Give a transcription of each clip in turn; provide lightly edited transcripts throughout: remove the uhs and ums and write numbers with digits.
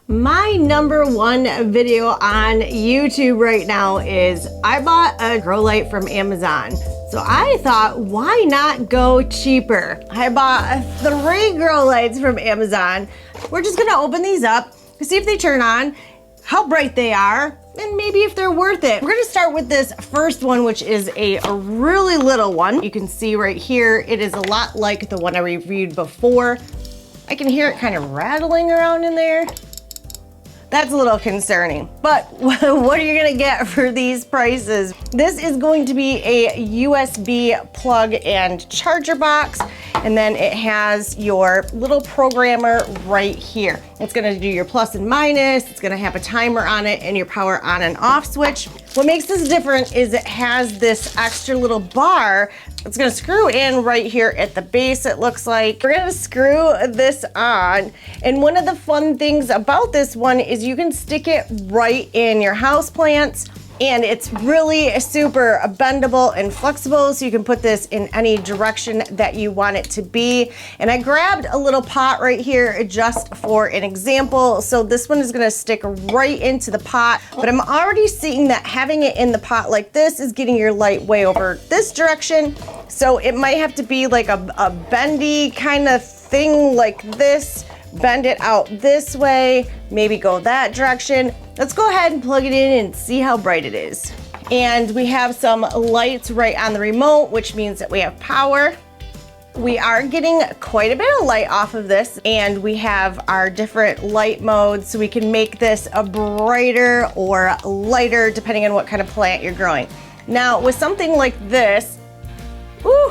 My number one video on YouTube right now is I bought a grow light from Amazon. So I thought, why not go cheaper? I bought 3 grow lights from Amazon. We're just gonna open these up, see if they turn on, how bright they are, and maybe if they're worth it. We're gonna start with this first one, which is a really little one. You can see right here, it is a lot like the one I reviewed before. I can hear it kind of rattling around in there. That's a little concerning, but what are you gonna get for these prices? This is going to be a USB plug and charger box, and then it has your little programmer right here. It's gonna do your plus and minus, it's gonna have a timer on it and your power on and off switch. What makes this different is it has this extra little bar. It's gonna screw in right here at the base, it looks like. We're gonna screw this on, and one of the fun things about this one is you can stick it right in your houseplants, and it's really super bendable and flexible, so you can put this in any direction that you want it to be. And I grabbed a little pot right here just for an example. So this one is gonna stick right into the pot, but I'm already seeing that having it in the pot like this is getting your light way over this direction. So it might have to be like a bendy kind of thing like this. Bend it out this way, maybe go that direction. Let's go ahead and plug it in and see how bright it is. And we have some lights right on the remote, which means that we have power. We are getting quite a bit of light off of this, and we have our different light modes, so we can make this a brighter or lighter depending on what kind of plant you're growing. Now with something like this,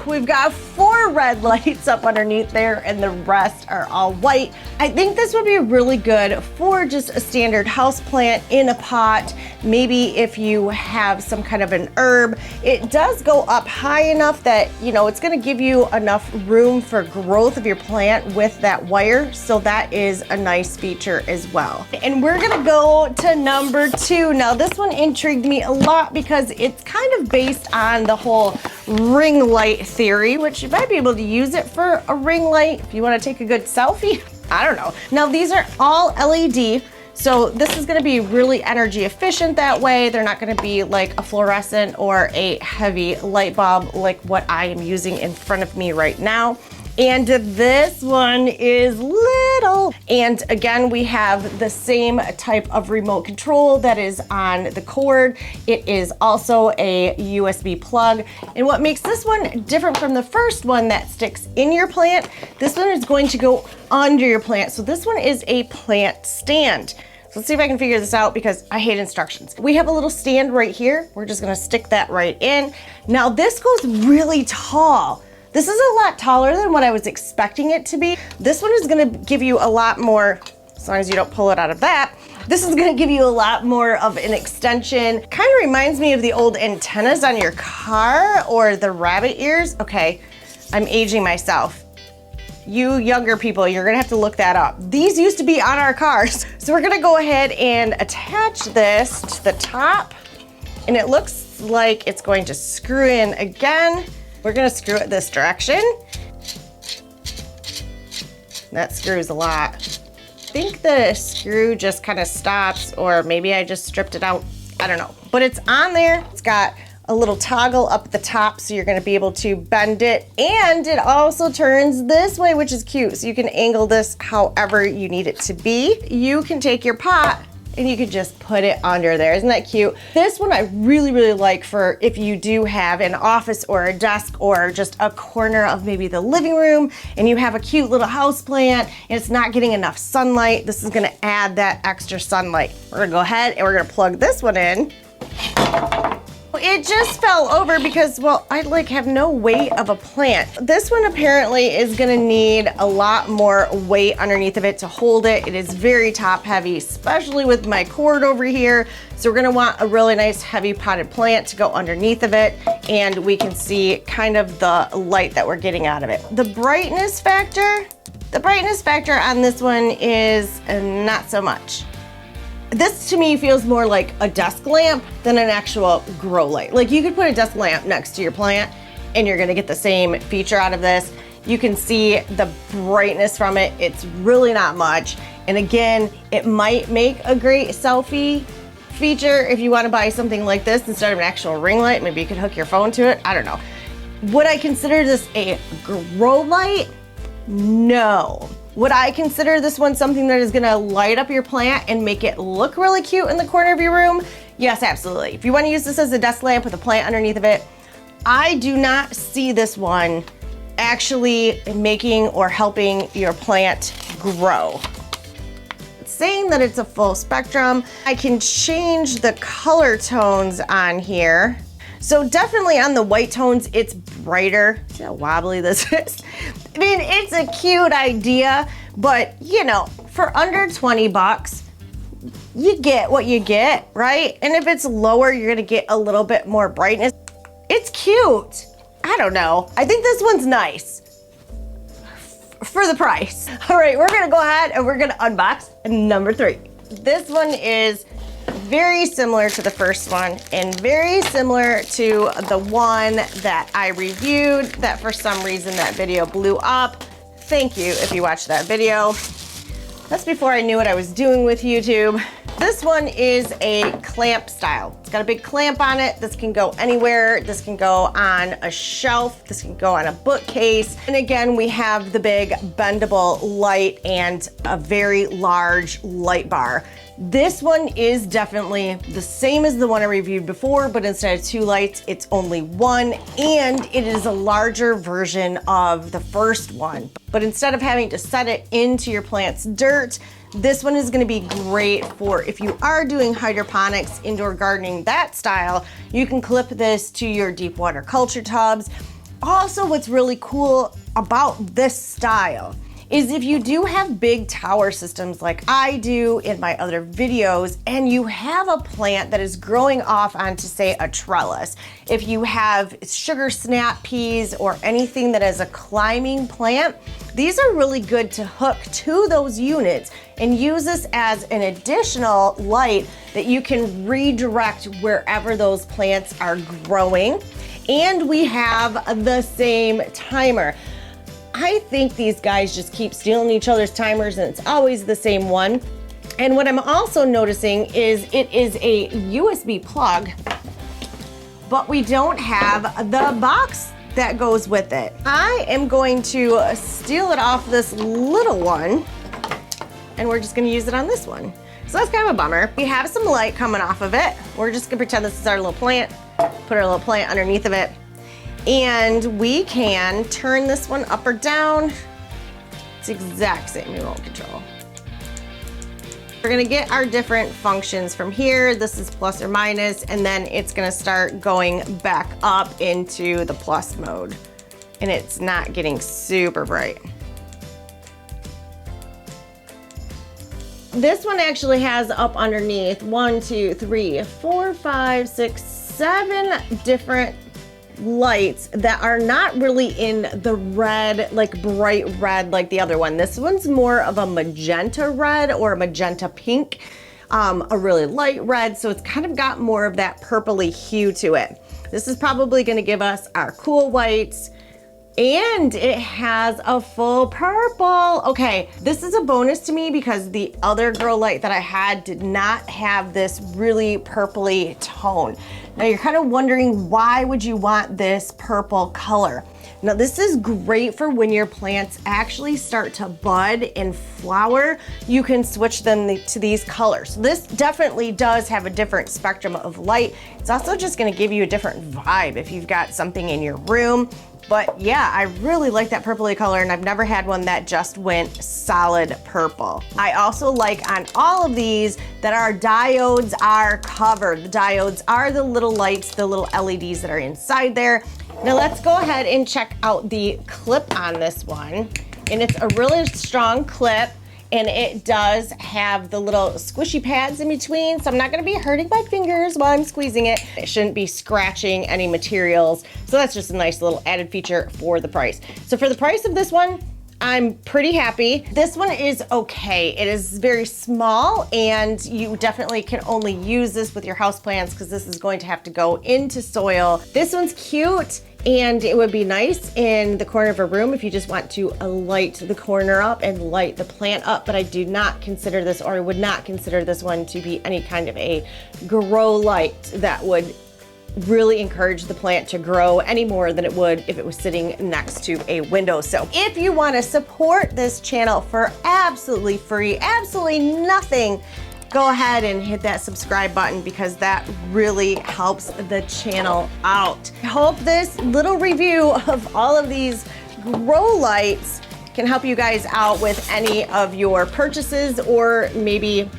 we've got 4 red lights up underneath there and the rest are all white. I think this would be really good for just a standard house plant in a pot. Maybe if you have some kind of an herb, it does go up high enough that, you know, it's gonna give you enough room for growth of your plant with that wire. So that is a nice feature as well. And we're gonna go to number 2. Now this one intrigued me a lot because it's kind of based on the whole ring light theory, which you might be able to use it for a ring light if you want to take a good selfie. I don't know. Now these are all LED, so this is going to be really energy efficient that way. They're not going to be like a fluorescent or a heavy light bulb like what I am using in front of me right now. And this one is little. And again, we have the same type of remote control that is on the cord. It is also a USB plug. And what makes this one different from the first one that sticks in your plant, this one is going to go under your plant. So this one is a plant stand. So let's see if I can figure this out because I hate instructions. We have a little stand right here. We're just gonna stick that right in. Now this goes really tall. This is a lot taller than what I was expecting it to be. This one is gonna give you a lot more, as long as you don't pull it out of that, this is gonna give you a lot more of an extension. Kind of reminds me of the old antennas on your car or the rabbit ears. Okay, I'm aging myself. You younger people, you're gonna have to look that up. These used to be on our cars. So we're gonna go ahead and attach this to the top, and it looks like it's going to screw in again. We're gonna screw it this direction. That screws a lot. I think the screw just kind of stops, or maybe I just stripped it out. I don't know, but it's on there. It's got a little toggle up at the top, so you're gonna be able to bend it, and it also turns this way, which is cute. So you can angle this however you need it to be. You can take your pot and you could just put it under there. Isn't that cute? This one I really, really like for if you do have an office or a desk or just a corner of maybe the living room and you have a cute little house plant and it's not getting enough sunlight. This is gonna add that extra sunlight. We're gonna go ahead and we're gonna plug this one in. It just fell over because, well, I like have no weight of a plant. This one apparently is gonna need a lot more weight underneath of it to hold it. It is very top heavy, especially with my cord over here. So we're gonna want a really nice heavy potted plant to go underneath of it, and we can see kind of the light that we're getting out of it. The brightness factor on this one is not so much. This to me feels more like a desk lamp than an actual grow light. Like you could put a desk lamp next to your plant and you're gonna get the same feature out of this. You can see the brightness from it. It's really not much. And again, it might make a great selfie feature if you want to buy something like this instead of an actual ring light. Maybe you could hook your phone to it. I don't know. Would I consider this a grow light? No. Would I consider this one something that is gonna light up your plant and make it look really cute in the corner of your room? Yes, absolutely. If you want to use this as a desk lamp with a plant underneath of it, I do not see this one actually making or helping your plant grow. Saying that it's a full spectrum, I can change the color tones on here. So definitely on the white tones, it's brighter. See how wobbly this is? I mean, it's a cute idea, but you know, for under 20 bucks, you get what you get, right? And if it's lower, you're gonna get a little bit more brightness. It's cute. I don't know. I think this one's nice for the price. All right, we're gonna go ahead and we're gonna unbox number 3. This one is very similar to the first one and very similar to the one that I reviewed that for some reason that video blew up. Thank you if you watched that video. That's before I knew what I was doing with YouTube. This one is a clamp style. It's got a big clamp on it. This can go anywhere. This can go on a shelf. This can go on a bookcase. And again, we have the big bendable light and a very large light bar. This one is definitely the same as the one I reviewed before, but instead of 2 lights, it's only 1, and it is a larger version of the first one. But instead of having to set it into your plant's dirt, this one is gonna be great for if you are doing hydroponics, indoor gardening, that style. You can clip this to your deep water culture tubs. Also, what's really cool about this style is if you do have big tower systems like I do in my other videos, and you have a plant that is growing off onto, say, a trellis, if you have sugar snap peas or anything that is a climbing plant, these are really good to hook to those units and use this as an additional light that you can redirect wherever those plants are growing. And we have the same timer. I think these guys just keep stealing each other's timers and it's always the same one. And what I'm also noticing is it is a USB plug, but we don't have the box that goes with it. I am going to steal it off this little one and we're just gonna use it on this one. So that's kind of a bummer. We have some light coming off of it. We're just gonna pretend this is our little plant, put our little plant underneath of it. And we can turn this one up or down. It's the exact same remote control. We're gonna get our different functions from here. This is plus or minus, and then it's gonna start going back up into the plus mode. And it's not getting super bright. This one actually has up underneath 1, 2, 3, 4, 5, 6, 7 different lights that are not really in the red, like bright red like the other one. This one's more of a magenta red or a magenta pink, a really light red, so it's kind of got more of that purpley hue to it. This is probably gonna give us our cool whites, and it has a full purple. Okay, this is a bonus to me because the other grow light that I had did not have this really purpley tone. Now you're kind of wondering, why would you want this purple color? Now this is great for when your plants actually start to bud and flower. You can switch them to these colors. This definitely does have a different spectrum of light. It's also just gonna give you a different vibe if you've got something in your room. But yeah, I really like that purpley color, and I've never had one that just went solid purple. I also like on all of these that our diodes are covered. The diodes are the little lights, the little LEDs that are inside there. Now let's go ahead and check out the clip on this one. And it's a really strong clip, and it does have the little squishy pads in between, so I'm not gonna be hurting my fingers while I'm squeezing it. It shouldn't be scratching any materials, so that's just a nice little added feature for the price. So for the price of this one, I'm pretty happy. This one is okay. It is very small, and you definitely can only use this with your houseplants because this is going to have to go into soil. This one's cute, and it would be nice in the corner of a room if you just want to light the corner up and light the plant up, but I do not consider this, or I would not consider this one to be any kind of a grow light that would really encourage the plant to grow any more than it would if it was sitting next to a windowsill. If you want to support this channel for absolutely free, absolutely nothing, go ahead and hit that subscribe button because that really helps the channel out. I hope this little review of all of these grow lights can help you guys out with any of your purchases, or maybe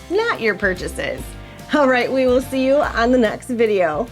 not your purchases. All right, we will see you on the next video.